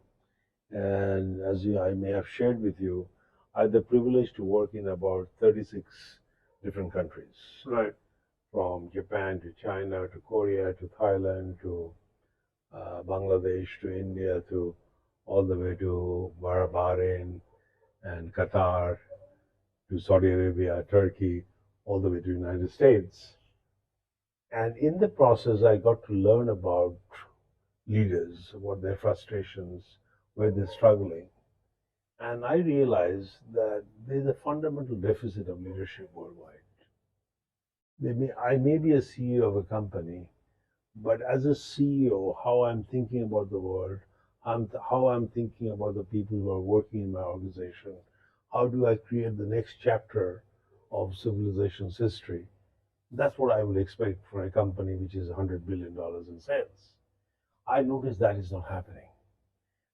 and I may have shared with you, I had the privilege to work in about 36 different countries. Right. From Japan to China to Korea to Thailand to Bangladesh to India to all the way to Bahrain and Qatar to Saudi Arabia, Turkey, all the way to the United States. And in the process, I got to learn about leaders, what their frustrations, where they're struggling. And I realized that there's a fundamental deficit of leadership worldwide. I may be a CEO of a company, but as a CEO, how I'm thinking about the world, how I'm thinking about the people who are working in my organization, how do I create the next chapter of civilization's history? That's what I would expect for a company which is $100 billion in sales. I noticed that is not happening.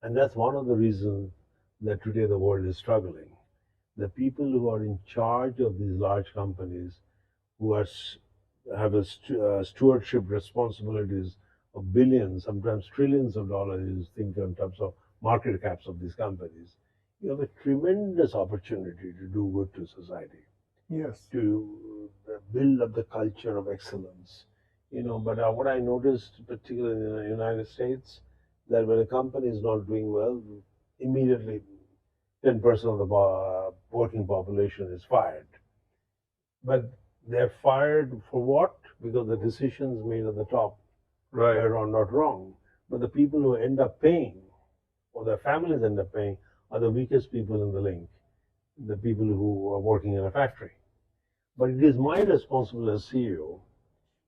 And that's one of the reasons that today the world is struggling. The people who are in charge of these large companies, who have stewardship responsibilities of billions, sometimes trillions of dollars, you think in terms of market caps of these companies, you have a tremendous opportunity to do good to society. Yes. To build up the culture of excellence. But what I noticed, particularly in the United States, that when a company is not doing well, immediately 10% of the working population is fired. But they're fired for what? Because the decisions made at the top are not wrong. But the people who end up paying, or their families end up paying, are the weakest people in the link, the people who are working in a factory. But it is my responsibility as CEO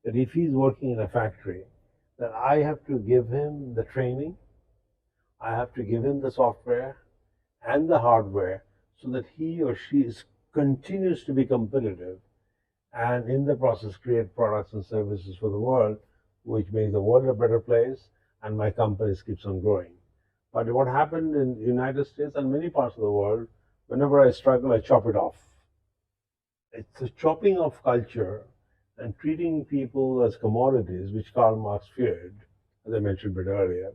that if he's working in a factory, that I have to give him the training, I have to give him the software and the hardware so that he or she continues to be competitive and in the process create products and services for the world, which makes the world a better place and my company keeps on growing. But what happened in the United States and many parts of the world, whenever I struggle, I chop it off. It's a chopping of culture and treating people as commodities, which Karl Marx feared, as I mentioned a bit earlier,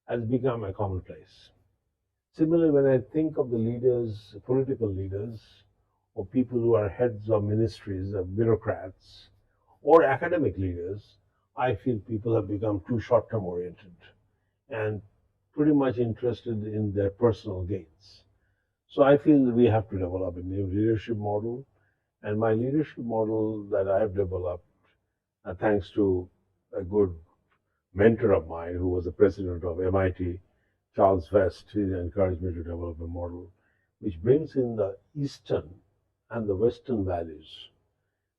has become a commonplace. Similarly, when I think of the leaders, political leaders, or people who are heads of ministries, of bureaucrats, or academic leaders, I feel people have become too short-term oriented and pretty much interested in their personal gains. So I feel that we have to develop a new leadership model. And my leadership model that I have developed, thanks to a good mentor of mine who was the president of MIT, Charles West, he encouraged me to develop a model which brings in the Eastern and the Western values.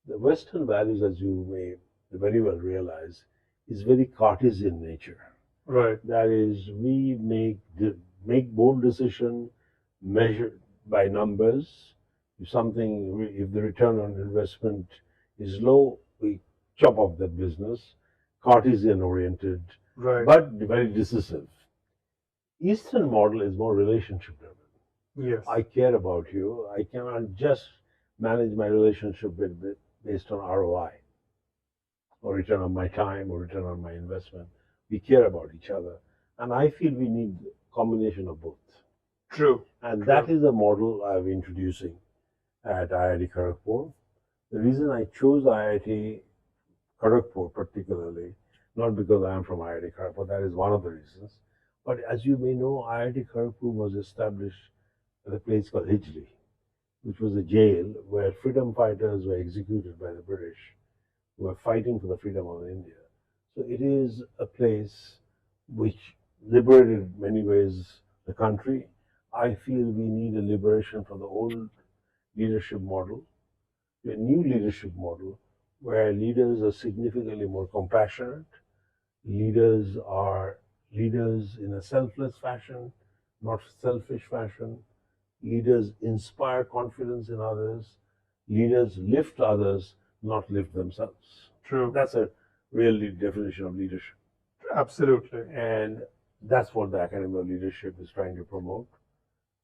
The Western values, as you may very well realize, is very Cartesian nature. Right. That is, we make bold decision measured by numbers. If the return on investment is low, we chop off that business. Cartesian oriented, Right. but very decisive. Eastern model is more relationship driven. Yes. I care about you. I cannot just manage my relationship based on ROI or return on my time or return on my investment. We care about each other. And I feel we need a combination of both. True. And True. that is the model I'm introducing at IIT Kharagpur. The reason I chose IIT Kharagpur particularly, not because I am from IIT Kharagpur, that is one of the reasons. But as you may know, IIT Kharagpur was established at a place called Hijli, which was a jail where freedom fighters were executed by the British who were fighting for the freedom of India. So it is a place which liberated in many ways the country. I feel we need a liberation from the old leadership model to a new leadership model where leaders are significantly more compassionate, leaders are leaders in a selfless fashion, not selfish fashion, leaders inspire confidence in others, leaders lift others, not lift themselves. True. That's a real definition of leadership. Absolutely. And that's what the Academy of Leadership is trying to promote.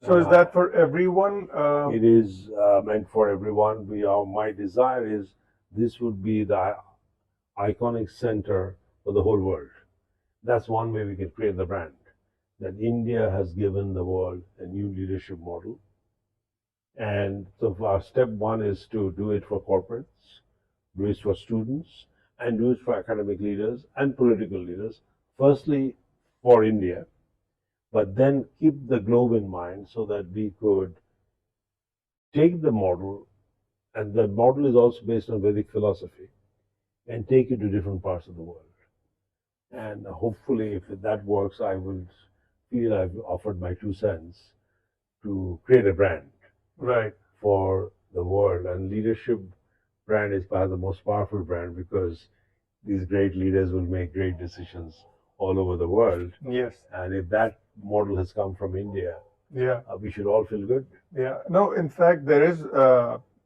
So is that for everyone? It is meant for everyone. My desire is this would be the iconic center for the whole world. That's one way we can create the brand. That India has given the world a new leadership model. And so our step one is to do it for corporates, do it for students, and do it for academic leaders and political leaders. Firstly, for India, but then keep the globe in mind so that we could take the model, and the model is also based on Vedic philosophy, and take it to different parts of the world. And hopefully, if that works, I will feel I've offered my 2 cents to create a brand Right. for the world. And leadership brand is perhaps the most powerful brand because these great leaders will make great decisions all over the world. Yes. And if that model has come from India, Yeah. We should all feel good. Yeah. No, in fact, there is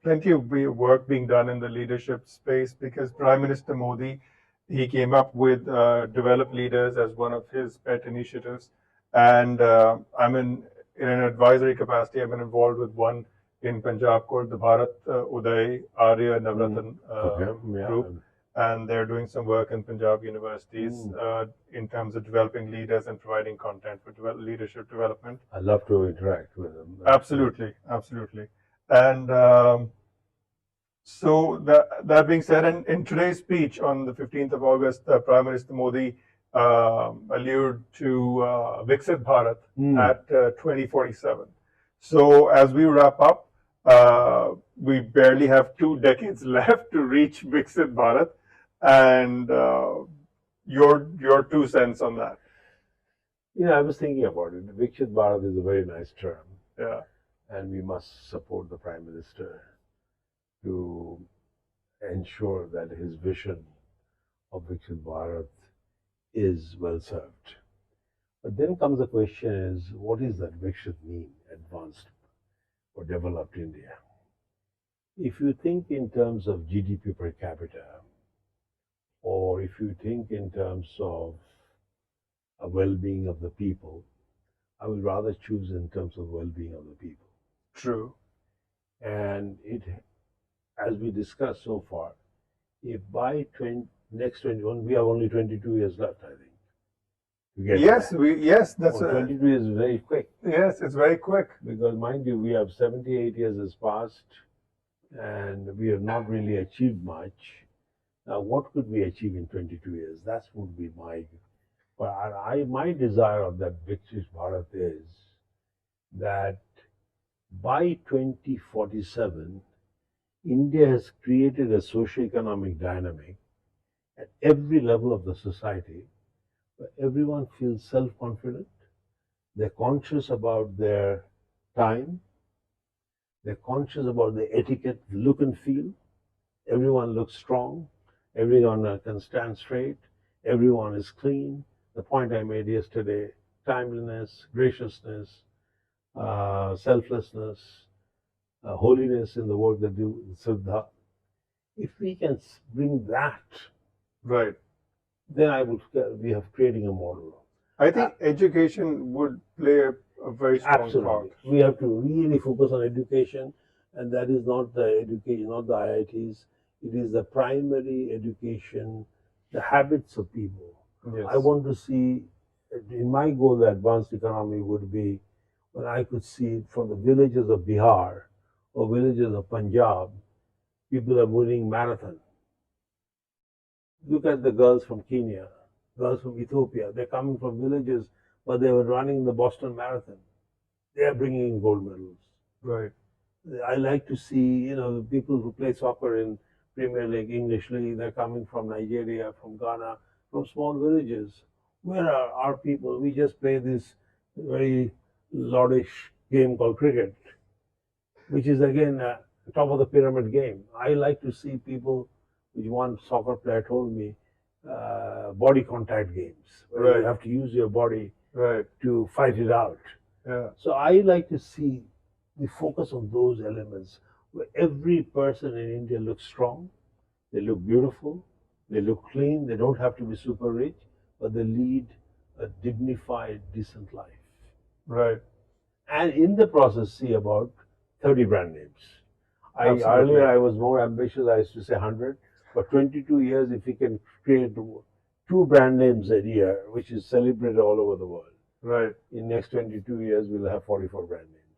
plenty of work being done in the leadership space because Prime Minister Modi, he came up with develop leaders as one of his pet initiatives. And I'm in an advisory capacity. I've been involved with one in Punjab called the Bharat Uday Arya Navratna group. And they're doing some work in Punjab universities in terms of developing leaders and providing content for leadership development. I love to interact with them. Absolutely, absolutely. And so that being said, and in today's speech on the 15th of August, Prime Minister Modi alluded to Viksit Bharat at 2047. So as we wrap up, we barely have 2 decades left to reach Viksit Bharat. And your 2 cents on that. I was thinking about it. Viksit Bharat is a very nice term. Yeah. And we must support the Prime Minister to ensure that his vision of Viksit Bharat is well served. But then comes the question is, what does that Viksit mean, advanced or developed India? If you think in terms of GDP per capita, or if you think in terms of a well-being of the people, I would rather choose in terms of well-being of the people. True. And as we discussed so far, if by next 21, we have only 22 years left, I think. to get Yes, there. yes, that's 22 years is very quick. Yes, it's very quick. Because mind you, we have 78 years has passed and we have not really achieved much. Now, what could we achieve in 22 years? That would be my desire of that Viksit Bharat is that by 2047, India has created a socio-economic dynamic at every level of the society where everyone feels self-confident, they're conscious about their time, they're conscious about the etiquette, look and feel. Everyone looks strong, everyone can stand straight, everyone is clean. The point I made yesterday, timeliness, graciousness, selflessness, holiness in the work they do, Siddha. If we can bring that, Right. then we have creating a model. I think education would play a very strong Absolutely. part. We have to really focus on education, and that is not the education, not the IITs. It is the primary education, the habits of people. Yes. I want to see, in my goal, the advanced economy would be when I could see from the villages of Bihar or villages of Punjab, people are running marathon. Look at the girls from Kenya, girls from Ethiopia. They're coming from villages, but they were running the Boston Marathon. They are bringing in gold medals. Right. I like to see, the people who play soccer in Premier League, English League, they're coming from Nigeria, from Ghana, from small villages. Where are our people? We just play this very lordish game called cricket, which is again top of the pyramid game. I like to see people, which one soccer player told me, body contact games, where Right. you have to use your body Right. to fight it out. Yeah. So I like to see the focus on those elements where every person in India looks strong, they look beautiful, they look clean, they don't have to be super rich, but they lead a dignified, decent life. Right. And in the process, see about 30 brand names. Absolutely. Earlier I was more ambitious, I used to say 100, but 22 years, if we can create 2 brand names a year, which is celebrated all over the world. Right. In next 22 years, we'll have 44 brand names.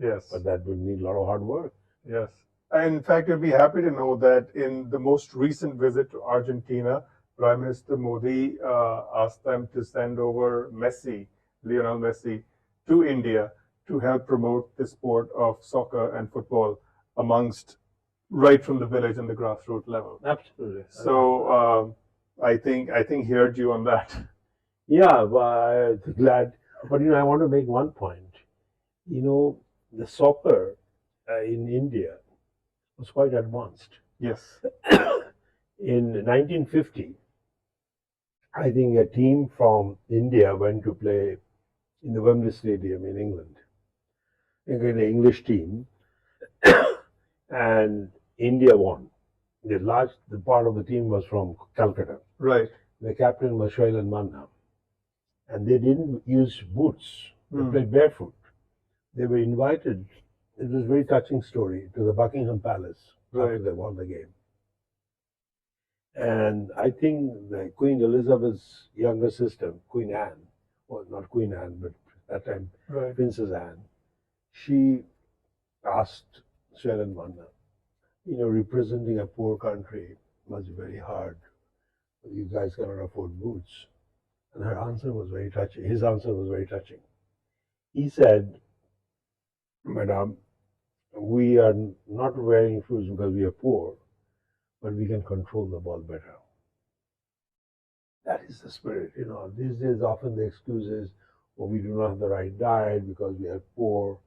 Yes. But that will need a lot of hard work. Yes. In fact, you'll be happy to know that in the most recent visit to Argentina, Prime Minister Modi asked them to send over Lionel Messi, to India to help promote the sport of soccer and football right from the village and the grassroots level. Absolutely. So I think he heard you on that. Yeah, I'm glad. But I want to make one point. The soccer in India was quite advanced. Yes. In 1950, I think a team from India went to play in the Wembley Stadium in England. Again, an English team, and India won. The part of the team was from Calcutta. Right. The captain was Shailen Manna. And they didn't use boots. They played barefoot. They were invited, it was a very touching story, to the Buckingham Palace after they won the game. And I think the Queen Elizabeth's younger sister, Queen Anne, well, not Queen Anne, but at that time, Princess Anne, she asked Shailen Manna, representing a poor country must be very hard. You guys cannot afford boots. And her answer was very touching. His answer was very touching. He said, Madam, we are not wearing shoes because we are poor, but we can control the ball better. That is the spirit. These days often the excuse is, we do not have the right diet because we are poor.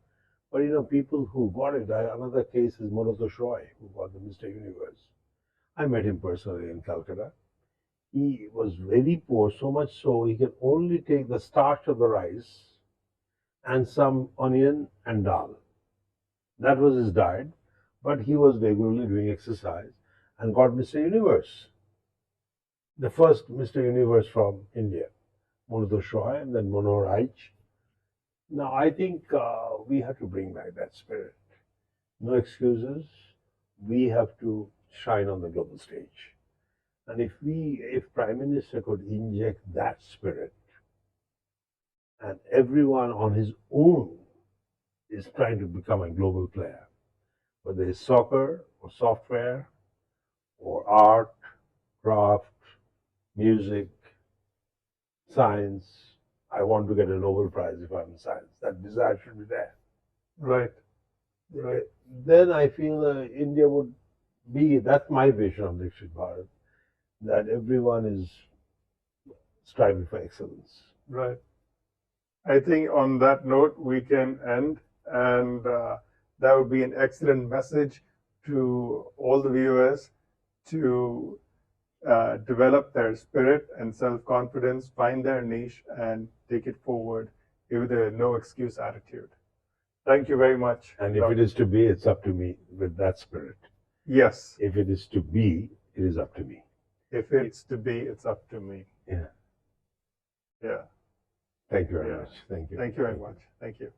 But people who got it, another case is Manotosh Roy, who got the Mr. Universe. I met him personally in Calcutta. He was very poor, so much so he could only take the starch of the rice and some onion and dal. That was his diet, but he was regularly doing exercise and got Mr. Universe. The first Mr. Universe from India, Manotosh Roy, and then Manohar Aich. Now, I think we have to bring back that spirit. No excuses. We have to shine on the global stage. And if Prime Minister could inject that spirit, and everyone on his own is trying to become a global player, whether it's soccer or software or art, craft, music, science. I want to get a Nobel Prize if I'm in science. That desire should be there. Right. Right. Then I feel India would be, that's my vision of Viksit Bharat, that everyone is striving for excellence. Right. I think on that note we can end, and that would be an excellent message to all the viewers to develop their spirit and self-confidence, find their niche, and take it forward with a no excuse attitude. Thank you very much. And if it is to be, it's up to me with that spirit. Yes. If it is to be, it is up to me. If it's to be, it's up to me. Yeah. Yeah. Thank you very much. Thank you. Thank you very much. Thank you.